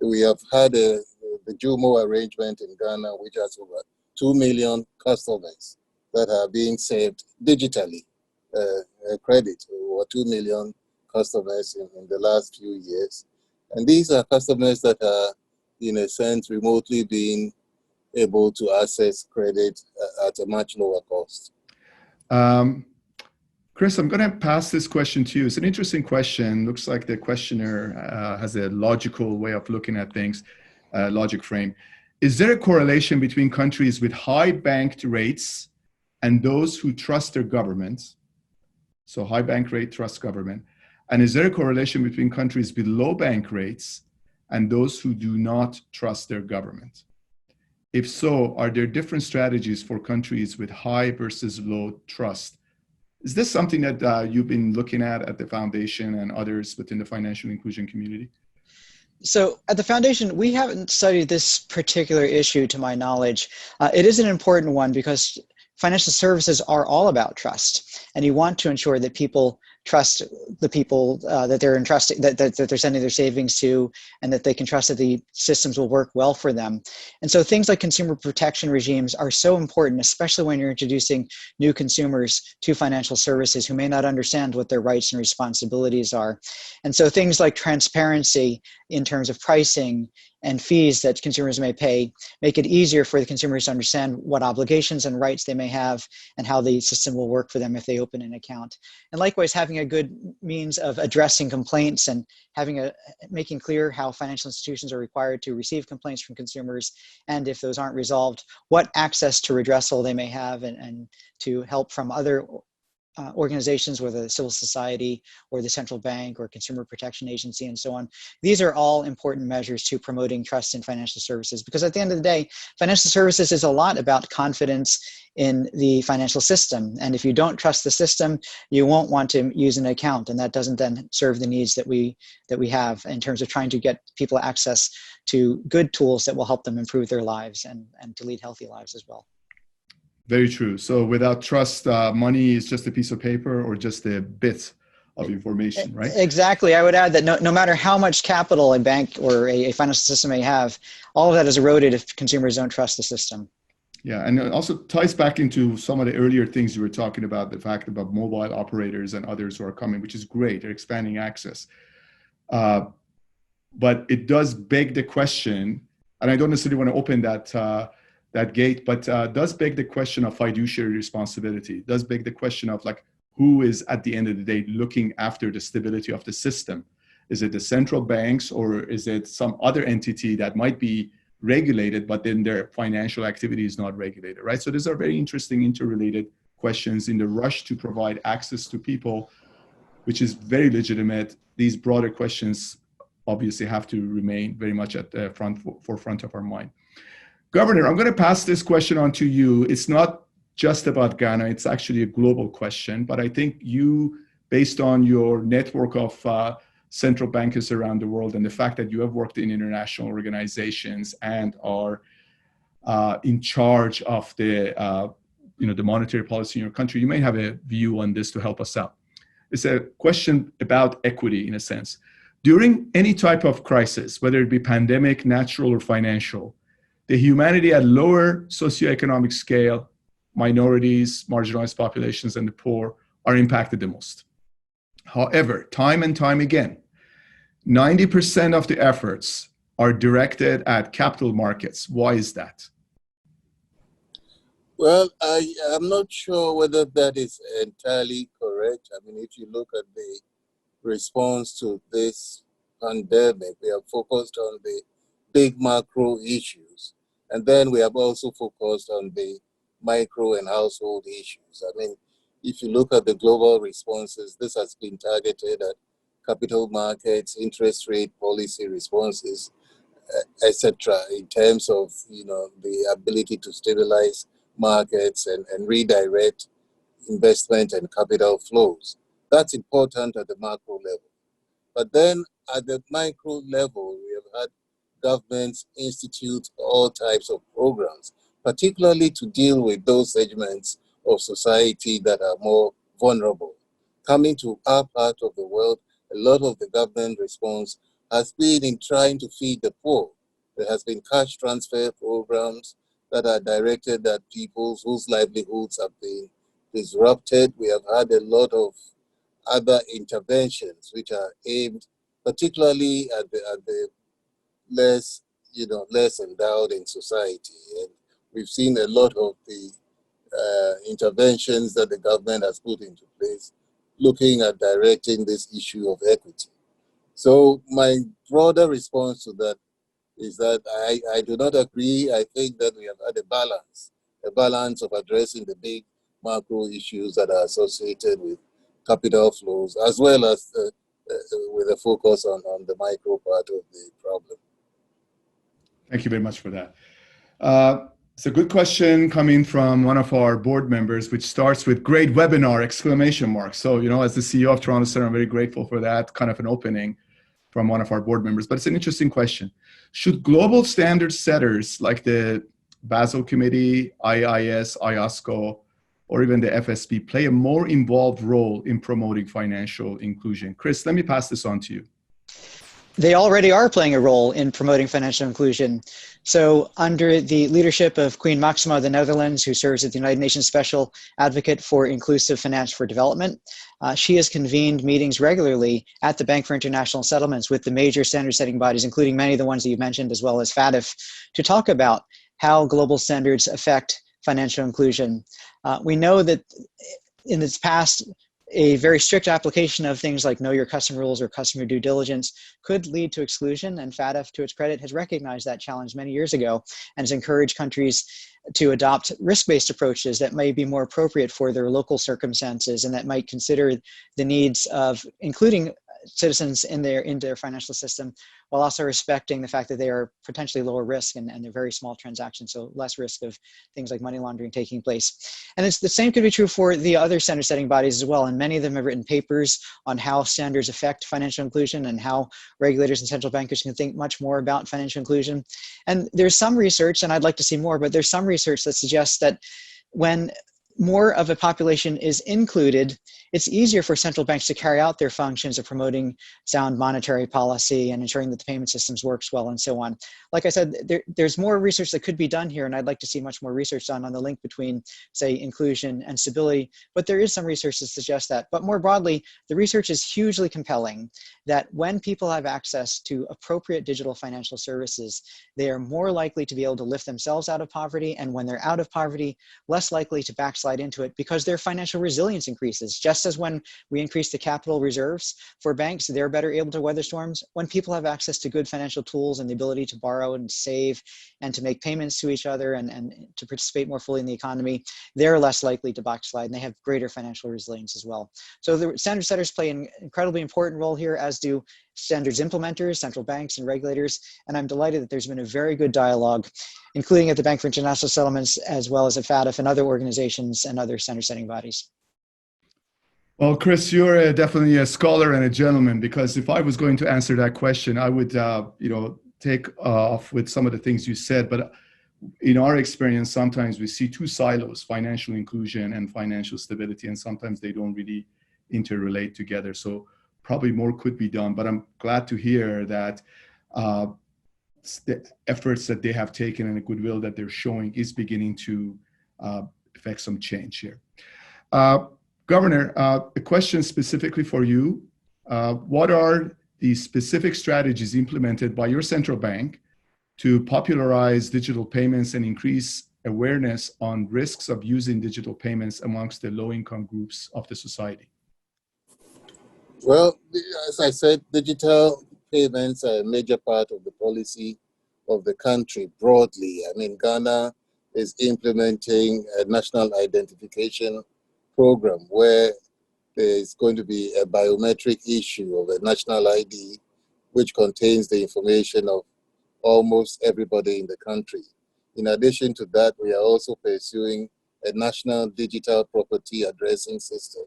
S3: we have had the JUMO arrangement in Ghana, which has over 2 million customers that are being saved digitally credit, over 2 million customers in the last few years. And these are customers that are, in a sense, remotely being able to access credit at a much lower cost.
S1: Chris, I'm going to pass this question to you. It's an interesting question. Looks like the questioner has a logical way of looking at things, logic frame. Is there a correlation between countries with high banked rates and those who trust their governments? So high bank rate, trust government. And is there a correlation between countries with low bank rates and those who do not trust their government? If so, are there different strategies for countries with high versus low trust? Is this something that you've been looking at the foundation and others within the financial inclusion community?
S2: So at the foundation, we haven't studied this particular issue to my knowledge. It is an important one because financial services are all about trust, and you want to ensure that people trust the people that they're entrusting, that they're sending their savings to, and that they can trust that the systems will work well for them. And so things like consumer protection regimes are so important, especially when you're introducing new consumers to financial services who may not understand what their rights and responsibilities are. And so things like transparency in terms of pricing and fees that consumers may pay make it easier for the consumers to understand what obligations and rights they may have and how the system will work for them if they open an account. And likewise, having a good means of addressing complaints and making clear how financial institutions are required to receive complaints from consumers, and if those aren't resolved, what access to redressal they may have, and to help from other organizations, whether the civil society or the central bank or consumer protection agency and so on. These are all important measures to promoting trust in financial services, because at the end of the day, financial services is a lot about confidence in the financial system. And if you don't trust the system, you won't want to use an account, and that doesn't then serve the needs that we have in terms of trying to get people access to good tools that will help them improve their lives and to lead healthy lives as well.
S1: Very true. So without trust, money is just a piece of paper or just a bit of information, right?
S2: Exactly. I would add that no matter how much capital a bank or a financial system may have, all of that is eroded if consumers don't trust the system.
S1: Yeah, and it also ties back into some of the earlier things you were talking about, the fact about mobile operators and others who are coming, which is great. They're expanding access. But it does beg the question, and I don't necessarily want to open that gate, but does beg the question of fiduciary responsibility, does beg the question of like, who is at the end of the day looking after the stability of the system? Is it the central banks, or is it some other entity that might be regulated, but then their financial activity is not regulated, right? So these are very interesting interrelated questions in the rush to provide access to people, which is very legitimate. These broader questions obviously have to remain very much at the forefront of our mind. Governor, I'm going to pass this question on to you. It's not just about Ghana. It's actually a global question, but I think you, based on your network of central bankers around the world and the fact that you have worked in international organizations and are in charge of the monetary policy in your country, you may have a view on this to help us out. It's a question about equity in a sense. During any type of crisis, whether it be pandemic, natural, or financial, the humanity at lower socioeconomic scale, minorities, marginalized populations, and the poor are impacted the most. However, time and time again, 90% of the efforts are directed at capital markets. Why is that?
S3: Well, I'm not sure whether that is entirely correct. I mean, if you look at the response to this pandemic, we have focused on the big macro issues. And then we have also focused on the micro and household issues. I mean, if you look at the global responses, this has been targeted at capital markets, interest rate policy responses, etc., in terms of, the ability to stabilize markets and redirect investment and capital flows. That's important at the macro level. But then at the micro level, we have had governments institute all types of programs, particularly to deal with those segments of society that are more vulnerable. Coming to our part of the world, a lot of the government response has been in trying to feed the poor. There has been cash transfer programs that are directed at people whose livelihoods have been disrupted. We have had a lot of other interventions which are aimed particularly at the less endowed in society. And we've seen a lot of the interventions that the government has put into place looking at directing this issue of equity. So my broader response to that is that I do not agree. I think that we have had a balance of addressing the big macro issues that are associated with capital flows, as well as with a focus on the micro part of the problem.
S1: Thank you very much for that. It's a good question coming from one of our board members, which starts with "great webinar!" exclamation mark. So, as the CEO of Toronto Center, I'm very grateful for that kind of an opening from one of our board members. But it's an interesting question. Should global standard setters like the Basel Committee, IIS, IOSCO, or even the FSB play a more involved role in promoting financial inclusion? Chris, let me pass this on to you.
S2: They already are playing a role in promoting financial inclusion. So under the leadership of Queen Maxima of the Netherlands, who serves as the United Nations Special Advocate for Inclusive Finance for Development, she has convened meetings regularly at the Bank for International Settlements with the major standard setting bodies, including many of the ones that you mentioned, as well as FATF, to talk about how global standards affect financial inclusion. We know that in its past, a very strict application of things like know your customer rules or customer due diligence could lead to exclusion, and FATF, to its credit, has recognized that challenge many years ago and has encouraged countries to adopt risk-based approaches that may be more appropriate for their local circumstances and that might consider the needs of including citizens in their financial system, while also respecting the fact that they are potentially lower risk and they're very small transactions, so less risk of things like money laundering taking place. And it's the same could be true for the other standard setting bodies as well. And many of them have written papers on how standards affect financial inclusion and how regulators and central bankers can think much more about financial inclusion. And there's some research, and I'd like to see more, but there's some research that suggests that when more of a population is included, it's easier for central banks to carry out their functions of promoting sound monetary policy and ensuring that the payment systems works well and so on. Like I said, there's more research that could be done here, and I'd like to see much more research done on the link between, say, inclusion and stability, but there is some research that suggests that. But more broadly, the research is hugely compelling that when people have access to appropriate digital financial services, they are more likely to be able to lift themselves out of poverty, and when they're out of poverty, less likely to backslide into it because their financial resilience increases. Just as when we increase the capital reserves for banks, they're better able to weather storms. When people have access to good financial tools and the ability to borrow and save and to make payments to each other and to participate more fully in the economy, they're less likely to backslide and they have greater financial resilience as well. So the standard setters play an incredibly important role here, as do standards implementers, central banks, and regulators. And I'm delighted that there's been a very good dialogue, including at the Bank for International Settlements, as well as at FATF and other organizations and other standard setting bodies.
S1: Well, Chris, you're definitely a scholar and a gentleman, because if I was going to answer that question, I would, take off with some of the things you said. But in our experience, sometimes we see two silos, financial inclusion and financial stability, and sometimes they don't really interrelate together. So probably more could be done, but I'm glad to hear that the efforts that they have taken and the goodwill that they're showing is beginning to affect some change here. Governor, a question specifically for you. What are the specific strategies implemented by your central bank to popularize digital payments and increase awareness on risks of using digital payments amongst the low-income groups of the society?
S3: Well, as I said, digital payments are a major part of the policy of the country broadly. I mean, Ghana is implementing a national identification program where there is going to be a biometric issue of a national ID, which contains the information of almost everybody in the country. In addition to that, we are also pursuing a national digital property addressing system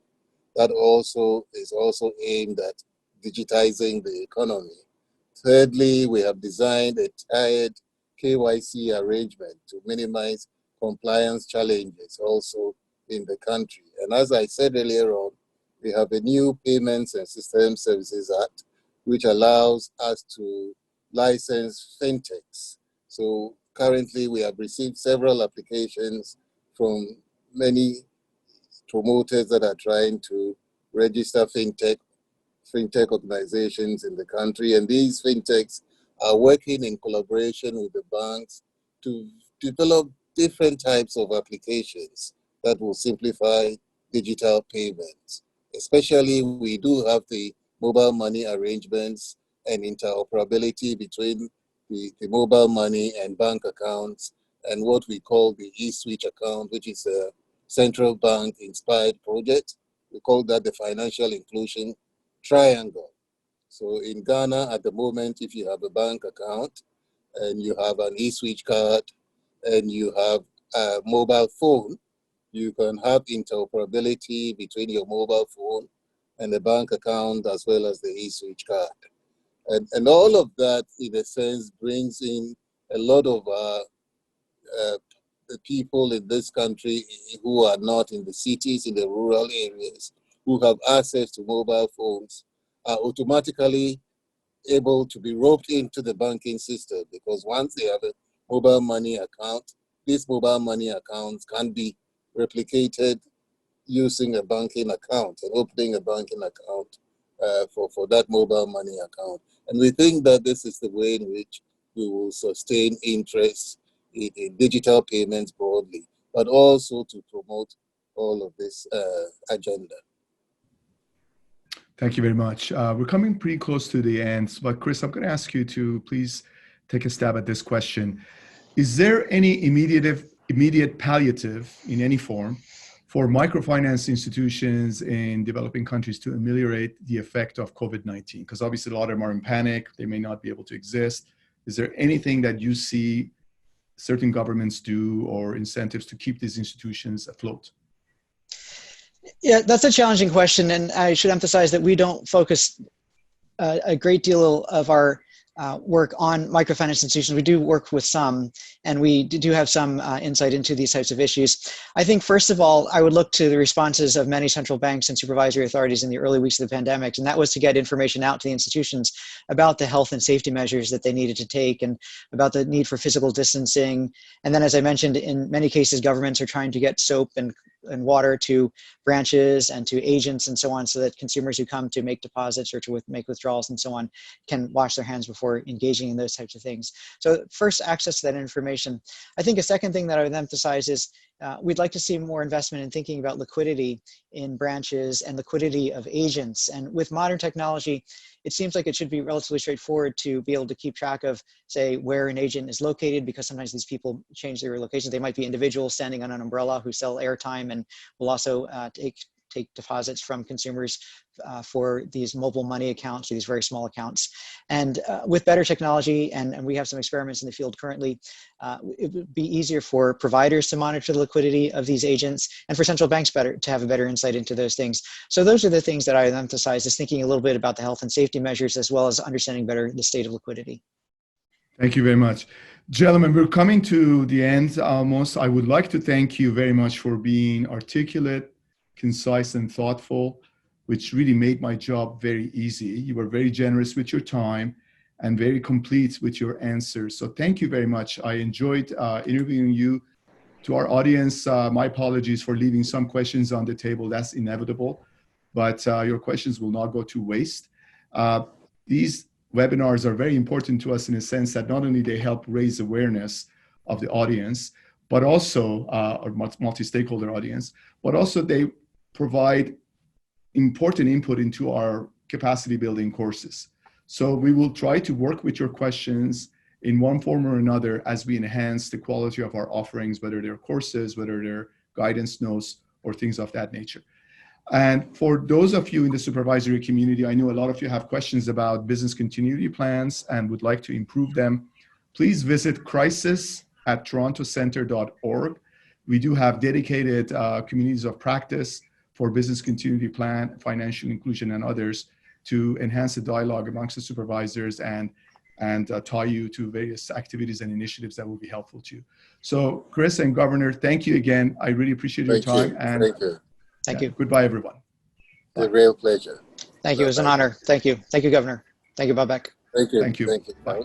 S3: that also is also aimed at digitizing the economy. Thirdly, we have designed a tiered KYC arrangement to minimize compliance challenges also in the country. And as I said earlier on, we have a new Payments and System Services Act, which allows us to license fintechs. So currently we have received several applications from many promoters that are trying to register fintech organizations in the country. And these fintechs are working in collaboration with the banks to develop different types of applications that will simplify digital payments. Especially, we do have the mobile money arrangements and interoperability between the mobile money and bank accounts, and what we call the e-switch account, which is a central bank inspired project. We call that the financial inclusion triangle. So in Ghana at the moment, if you have a bank account and you have an e-switch card and you have a mobile phone, you can have interoperability between your mobile phone and the bank account as well as the e-switch card. And all of that, in a sense, brings in a lot of the people in this country who are not in the cities, in the rural areas, who have access to mobile phones, are automatically able to be roped into the banking system, because once they have a mobile money account, these mobile money accounts can be replicated using a banking account and opening a banking account for that mobile money account. And we think that this is the way in which we will sustain interest in digital payments broadly, but also to promote all of this agenda.
S1: Thank you very much. We're coming pretty close to the end, but Chris, I'm going to ask you to please take a stab at this question. Is there any immediate palliative in any form for microfinance institutions in developing countries to ameliorate the effect of COVID-19? Because obviously a lot of them are in panic, they may not be able to exist. Is there anything that you see certain governments do or incentives to keep these institutions afloat?
S2: Yeah, that's a challenging question, and I should emphasize that we don't focus a great deal of our work on microfinance institutions. We do work with some, and we do have some insight into these types of issues. I think, first of all, I would look to the responses of many central banks and supervisory authorities in the early weeks of the pandemic, and that was to get information out to the institutions about the health and safety measures that they needed to take and about the need for physical distancing. And then, as I mentioned, in many cases, governments are trying to get soap and water to branches and to agents and so on, so that consumers who come to make deposits or to make withdrawals and so on can wash their hands before engaging in those types of things. So first, access to that information. I think a second thing that I would emphasize is we'd like to see more investment in thinking about liquidity in branches and liquidity of agents. And with modern technology, it seems like it should be relatively straightforward to be able to keep track of, say, where an agent is located, because sometimes these people change their locations. They might be individuals standing on an umbrella who sell airtime and will also take deposits from consumers for these mobile money accounts, or these very small accounts. And with better technology, and we have some experiments in the field currently, it would be easier for providers to monitor the liquidity of these agents, and for central banks to have a better insight into those things. So those are the things that I emphasize, is thinking a little bit about the health and safety measures, as well as understanding better the state of liquidity.
S1: Thank you very much. Gentlemen, we're coming to the end almost. I would like to thank you very much for being articulate, concise, and thoughtful, which really made my job very easy. You were very generous with your time and very complete with your answers. So thank you very much. I enjoyed interviewing you. To our audience, my apologies for leaving some questions on the table. That's inevitable, but your questions will not go to waste. these webinars are very important to us in a sense that not only they help raise awareness of the audience, but also, or multi-stakeholder audience, but also they provide important input into our capacity building courses. So we will try to work with your questions in one form or another as we enhance the quality of our offerings, whether they're courses, whether they're guidance notes, or things of that nature. And for those of you in the supervisory community, I know a lot of you have questions about business continuity plans and would like to improve them. Please visit crisis@torontocenter.org. We do have dedicated communities of practice for business continuity plan, financial inclusion, and others to enhance the dialogue amongst the supervisors and tie you to various activities and initiatives that will be helpful to you. So Chris and Governor, thank you again. I really appreciate your time. And
S3: thank you.
S2: Thank you.
S1: Goodbye, everyone.
S3: It's a real pleasure.
S2: Thank you. It was an honor. Thank you. Thank you, Governor. Thank you, Babak.
S3: Thank you.
S1: Thank you.
S3: Thank you.
S1: Bye.